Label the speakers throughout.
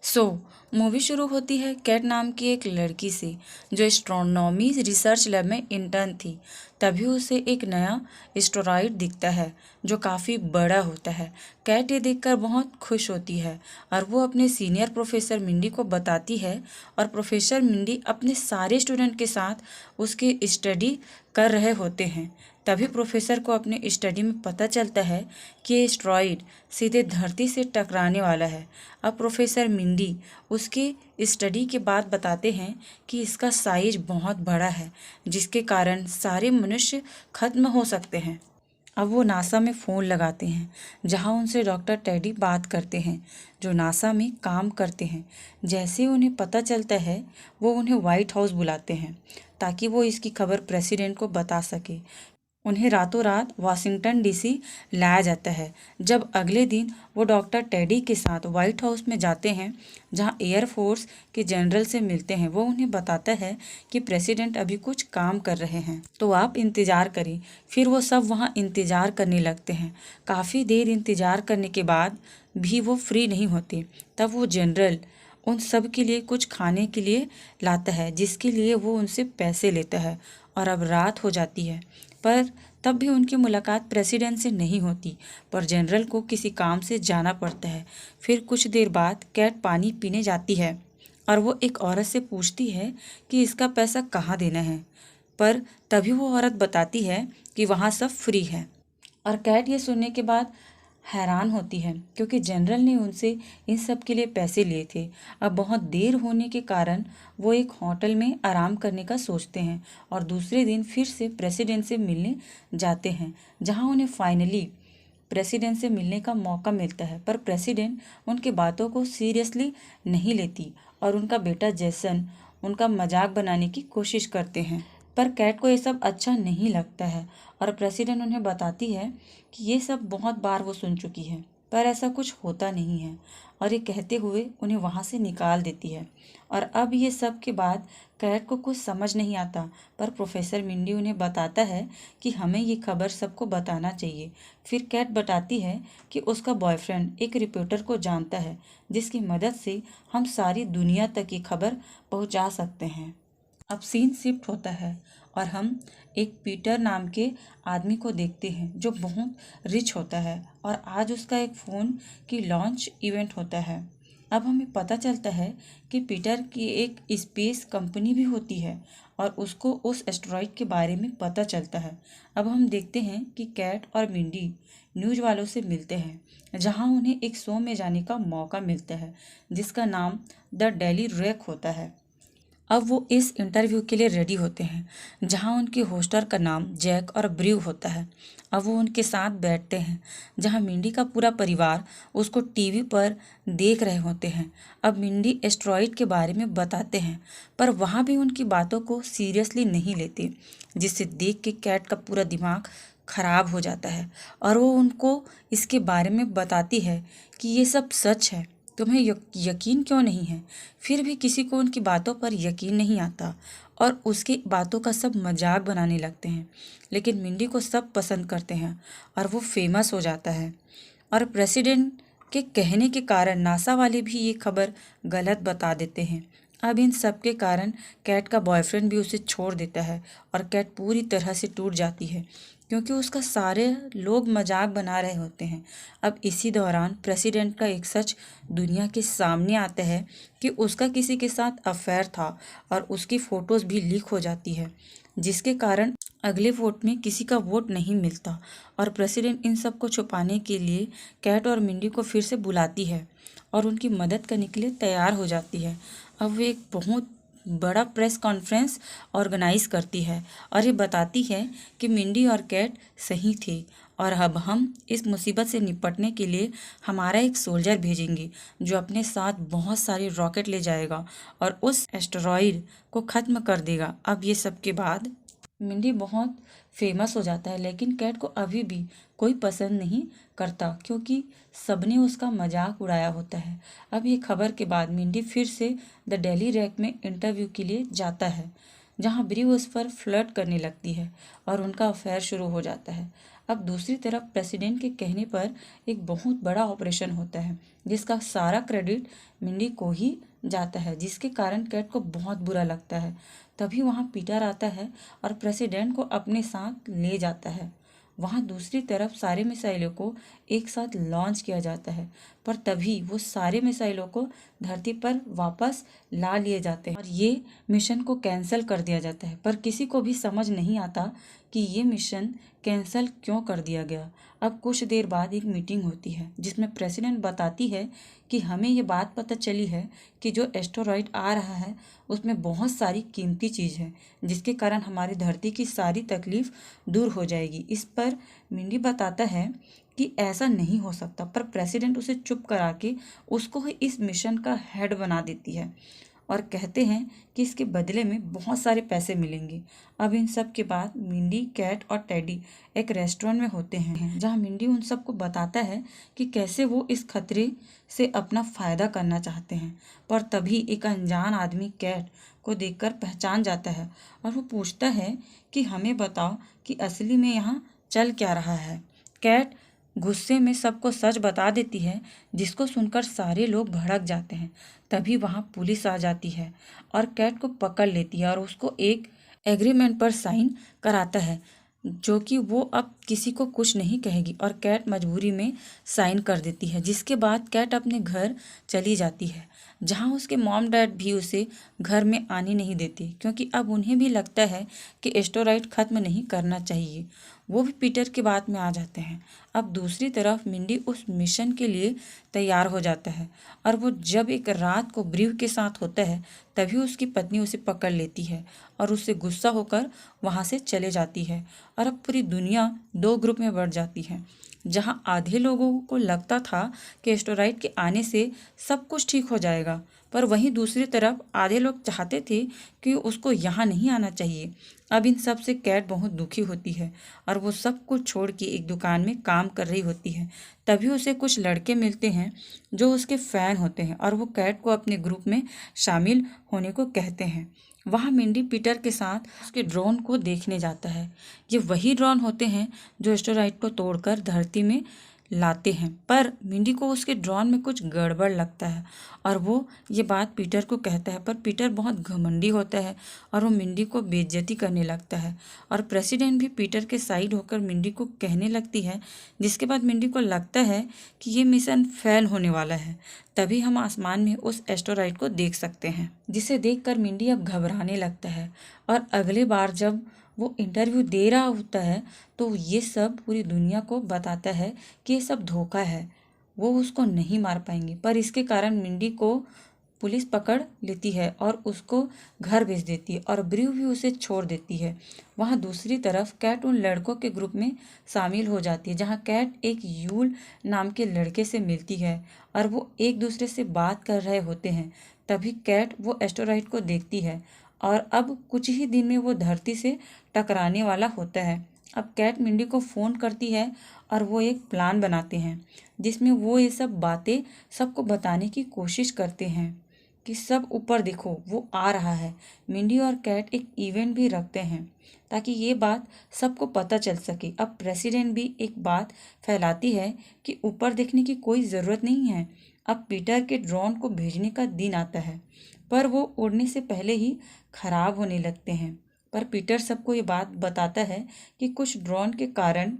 Speaker 1: सो movie शुरू होती है कैट नाम की एक लड़की से जो एस्ट्रोनॉमी रिसर्च लैब में इंटर्न थी। तभी उसे एक नया एस्टेरॉइड दिखता है जो काफ़ी बड़ा होता है। कैट ये देखकर बहुत खुश होती है और वो अपने सीनियर प्रोफेसर मिंडी को बताती है और प्रोफेसर मिंडी अपने सारे स्टूडेंट के साथ उसकी स्टडी कर रहे होते हैं। तभी प्रोफेसर को अपने स्टडी में पता चलता है कि ये एस्टेरॉइड सीधे धरती से टकराने वाला है। अब प्रोफेसर मिंडी उसके स्टडी के बाद बताते हैं कि इसका साइज बहुत बड़ा है जिसके कारण सारे मनुष्य खत्म हो सकते हैं। अब वो नासा में फ़ोन लगाते हैं जहां उनसे डॉक्टर टेडी बात करते हैं जो नासा में काम करते हैं। जैसे ही उन्हें पता चलता है वो उन्हें वाइट हाउस बुलाते हैं ताकि वो इसकी खबर प्रेसिडेंट को बता सके। उन्हें रातों रात वाशिंगटन डीसी लाया जाता है। जब अगले दिन वो डॉक्टर टेडी के साथ वाइट हाउस में जाते हैं जहां एयरफोर्स के जनरल से मिलते हैं, वो उन्हें बताता है कि प्रेसिडेंट अभी कुछ काम कर रहे हैं तो आप इंतज़ार करें। फिर वो सब वहां इंतज़ार करने लगते हैं। काफ़ी देर इंतज़ार करने के बाद भी वो फ्री नहीं होते। तब वो जनरल उन सब के लिए कुछ खाने के लिए लाता है जिसके लिए वो उनसे पैसे लेता है और अब रात हो जाती है। पर तब भी उनकी मुलाकात प्रेसिडेंट से नहीं होती, पर जनरल को किसी काम से जाना पड़ता है। फिर कुछ देर बाद कैट पानी पीने जाती है और वो एक औरत से पूछती है कि इसका पैसा कहाँ देना है, पर तभी वो औरत बताती है कि वहाँ सब फ्री है। और कैट ये सुनने के बाद हैरान होती है क्योंकि जनरल ने उनसे इन सब के लिए पैसे लिए थे। अब बहुत देर होने के कारण वो एक होटल में आराम करने का सोचते हैं और दूसरे दिन फिर से प्रेसिडेंट से मिलने जाते हैं जहां उन्हें फाइनली प्रेसिडेंट से मिलने का मौका मिलता है। पर प्रेसिडेंट उनकी बातों को सीरियसली नहीं लेती और उनका बेटा जैसन उनका मजाक बनाने की कोशिश करते हैं। पर कैट को ये सब अच्छा नहीं लगता है और प्रेसिडेंट उन्हें बताती है कि ये सब बहुत बार वो सुन चुकी है पर ऐसा कुछ होता नहीं है, और ये कहते हुए उन्हें वहाँ से निकाल देती है। और अब ये सब के बाद कैट को कुछ समझ नहीं आता, पर प्रोफेसर मिंडी उन्हें बताता है कि हमें ये खबर सबको बताना चाहिए। फिर कैट बताती है कि उसका बॉयफ्रेंड एक रिपोर्टर को जानता है जिसकी मदद से हम सारी दुनिया तक ये खबर पहुंचा सकते हैं। अब सीन शिफ्ट होता है और हम एक पीटर नाम के आदमी को देखते हैं जो बहुत रिच होता है और आज उसका एक फ़ोन की लॉन्च इवेंट होता है। अब हमें पता चलता है कि पीटर की एक स्पेस कंपनी भी होती है और उसको उस एस्टेरॉइड के बारे में पता चलता है। अब हम देखते हैं कि कैट और मिंडी न्यूज़ वालों से मिलते हैं जहां उन्हें एक शो में जाने का मौका मिलता है जिसका नाम द डेली रैक होता है। अब वो इस इंटरव्यू के लिए रेडी होते हैं जहां उनके होस्टर का नाम जैक और ब्रू होता है। अब वो उनके साथ बैठते हैं जहां मिंडी का पूरा परिवार उसको टीवी पर देख रहे होते हैं। अब मिंडी एस्ट्रॉइड के बारे में बताते हैं पर वहाँ भी उनकी बातों को सीरियसली नहीं लेते, जिससे देख के कैट का पूरा दिमाग खराब हो जाता है और वो उनको इसके बारे में बताती है कि ये सब सच है, तुम्हें यकीन क्यों नहीं है। फिर भी किसी को उनकी बातों पर यकीन नहीं आता और उसकी बातों का सब मजाक बनाने लगते हैं। लेकिन मिंडी को सब पसंद करते हैं और वो फेमस हो जाता है। और प्रेसिडेंट के कहने के कारण नासा वाले भी ये खबर गलत बता देते हैं। अब इन सब के कारण कैट का बॉयफ्रेंड भी उसे छोड़ देता है और कैट पूरी तरह से टूट जाती है क्योंकि उसका सारे लोग मजाक बना रहे होते हैं। अब इसी दौरान प्रेसिडेंट का एक सच दुनिया के सामने आता है कि उसका किसी के साथ अफेयर था और उसकी फ़ोटोज़ भी लीक हो जाती है जिसके कारण अगले वोट में किसी का वोट नहीं मिलता। और प्रेसिडेंट इन सब को छुपाने के लिए कैट और मिंडी को फिर से बुलाती है और उनकी मदद करने के लिए तैयार हो जाती है। अब वो एक बहुत बड़ा प्रेस कॉन्फ्रेंस ऑर्गेनाइज करती है और ये बताती है कि मिंडी और कैट सही थे और अब हम इस मुसीबत से निपटने के लिए हमारा एक सोल्जर भेजेंगे जो अपने साथ बहुत सारे रॉकेट ले जाएगा और उस एस्टेरॉइड को ख़त्म कर देगा। अब ये सब के बाद मिंडी बहुत फेमस हो जाता है लेकिन कैट को अभी भी कोई पसंद नहीं करता क्योंकि सबने उसका मजाक उड़ाया होता है। अब ये खबर के बाद मिंडी फिर से द डेली रैक में इंटरव्यू के लिए जाता है जहां ब्री उस पर फ्लर्ट करने लगती है और उनका अफेयर शुरू हो जाता है। अब दूसरी तरफ प्रेसिडेंट के कहने पर एक बहुत बड़ा ऑपरेशन होता है जिसका सारा क्रेडिट मिंडी को ही जाता है, जिसके कारण कैट को बहुत बुरा लगता है। तभी वहाँ पीटर आता है और प्रेसिडेंट को अपने साथ ले जाता है। वहाँ दूसरी तरफ सारे मिसाइलों को एक साथ लॉन्च किया जाता है, पर तभी वो सारे मिसाइलों को धरती पर वापस ला लिए जाते हैं और ये मिशन को कैंसिल कर दिया जाता है। पर किसी को भी समझ नहीं आता कि ये मिशन कैंसिल क्यों कर दिया गया। अब कुछ देर बाद एक मीटिंग होती है जिसमें प्रेसिडेंट बताती है कि हमें ये बात पता चली है कि जो एस्टेरॉयड आ रहा है उसमें बहुत सारी कीमती चीज़ है, जिसके कारण हमारी धरती की सारी तकलीफ दूर हो जाएगी। इस पर मिंडी बताता है कि ऐसा नहीं हो सकता, पर प्रेसिडेंट उसे चुप करा के उसको ही इस मिशन का हेड बना देती है और कहते हैं कि इसके बदले में बहुत सारे पैसे मिलेंगे। अब इन सब के बाद मिंडी, कैट और टेडी एक रेस्टोरेंट में होते हैं जहां मिंडी उन सबको बताता है कि कैसे वो इस खतरे से अपना फ़ायदा करना चाहते हैं। पर तभी एक अनजान आदमी कैट को देखकर पहचान जाता है और वो पूछता है कि हमें बताओ कि असली में यहाँ चल क्या रहा है। कैट गुस्से में सबको सच बता देती है, जिसको सुनकर सारे लोग भड़क जाते हैं। तभी वहाँ पुलिस आ जाती है और कैट को पकड़ लेती है और उसको एक एग्रीमेंट पर साइन कराता है जो कि वो अब किसी को कुछ नहीं कहेगी, और कैट मजबूरी में साइन कर देती है। जिसके बाद कैट अपने घर चली जाती है जहाँ उसके मॉम डैड भी उसे घर में आने नहीं देते, क्योंकि अब उन्हें भी लगता है कि एस्टेरॉयड ख़त्म नहीं करना चाहिए। वो भी पीटर की बात में आ जाते हैं। अब दूसरी तरफ मिंडी उस मिशन के लिए तैयार हो जाता है और वो जब एक रात को ब्रीव के साथ होता है तभी उसकी पत्नी उसे पकड़ लेती है और उससे गुस्सा होकर वहाँ से चले जाती है। और अब पूरी दुनिया दो ग्रुप में बढ़ जाती है, जहाँ आधे लोगों को लगता था कि एस्टेरॉयड के आने से सब कुछ ठीक हो जाएगा, पर वहीं दूसरी तरफ आधे लोग चाहते थे कि उसको यहाँ नहीं आना चाहिए। अब इन सब से कैट बहुत दुखी होती है और वो सब कुछ छोड़ के एक दुकान में काम कर रही होती है। तभी उसे कुछ लड़के मिलते हैं जो उसके फ़ैन होते हैं और वो कैट को अपने ग्रुप में शामिल होने को कहते हैं। वहाँ मिंडी पीटर के साथ उसके ड्रोन को देखने जाता है। ये वही ड्रोन होते हैं जो एस्टेरॉयड को तोड़कर धरती में लाते हैं, पर मिंडी को उसके ड्रोन में कुछ गड़बड़ लगता है और वो ये बात पीटर को कहता है। पर पीटर बहुत घमंडी होता है और वो मिंडी को बेइज्जती करने लगता है और प्रेसिडेंट भी पीटर के साइड होकर मिंडी को कहने लगती है। जिसके बाद मिंडी को लगता है कि ये मिशन फेल होने वाला है। तभी हम आसमान में उस एस्टेरॉयड को देख सकते हैं, जिसे देखकर मिंडी अब घबराने लगता है और अगली बार जब वो इंटरव्यू दे रहा होता है तो ये सब पूरी दुनिया को बताता है कि ये सब धोखा है, वो उसको नहीं मार पाएंगे। पर इसके कारण मिंडी को पुलिस पकड़ लेती है और उसको घर भेज देती है और ब्रीव भी उसे छोड़ देती है। वहाँ दूसरी तरफ कैट उन लड़कों के ग्रुप में शामिल हो जाती है जहाँ कैट एक यूल नाम के लड़के से मिलती है और वो एक दूसरे से बात कर रहे होते हैं। तभी कैट वो एस्टेरॉयड को देखती है और अब कुछ ही दिन में वो धरती से टकराने वाला होता है। अब कैट मिंडी को फ़ोन करती है और वो एक प्लान बनाते हैं जिसमें वो ये सब बातें सबको बताने की कोशिश करते हैं कि सब ऊपर देखो वो आ रहा है। मिंडी और कैट एक इवेंट भी रखते हैं ताकि ये बात सबको पता चल सके। अब प्रेसिडेंट भी एक बात फैलाती है कि ऊपर देखने की कोई ज़रूरत नहीं है, अब पीटर के ड्रोन को भेजने का दिन आता है, पर वो उड़ने से पहले ही खराब होने लगते हैं। पर पीटर सबको ये बात बताता है कि कुछ ड्रोन के कारण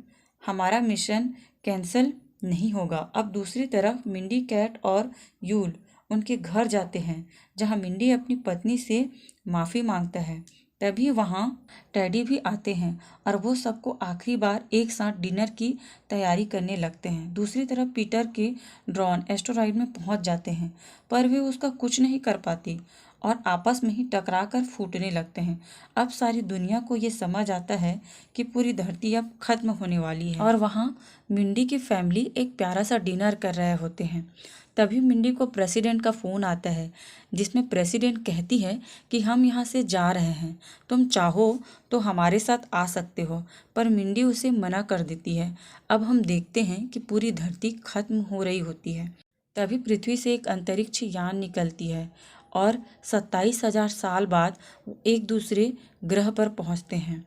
Speaker 1: हमारा मिशन कैंसिल नहीं होगा। अब दूसरी तरफ मिंडी, कैट और यूल उनके घर जाते हैं जहां मिंडी अपनी पत्नी से माफ़ी मांगता है। तभी वहां टेडी भी आते हैं और वो सबको आखिरी बार एक साथ डिनर की तैयारी करने लगते हैं। दूसरी तरफ पीटर के ड्रोन एस्टेरॉयड में पहुंच जाते हैं, पर वे उसका कुछ नहीं कर पाती और आपस में ही टकरा कर फूटने लगते हैं। अब सारी दुनिया को ये समझ आता है कि पूरी धरती अब खत्म होने वाली है और वहाँ मिंडी की फैमिली एक प्यारा सा डिनर कर रहे होते हैं। तभी मिंडी को प्रेसिडेंट का फ़ोन आता है जिसमें प्रेसिडेंट कहती है कि हम यहाँ से जा रहे हैं, तुम चाहो तो हमारे साथ आ सकते हो, पर मिंडी उसे मना कर देती है। अब हम देखते हैं कि पूरी धरती खत्म हो रही होती है। तभी पृथ्वी से एक अंतरिक्ष यान निकलती है और 27,000 साल बाद वो एक दूसरे ग्रह पर पहुँचते हैं।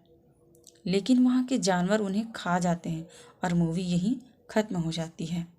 Speaker 1: लेकिन वहाँ के जानवर उन्हें खा जाते हैं और मूवी यहीं खत्म हो जाती है।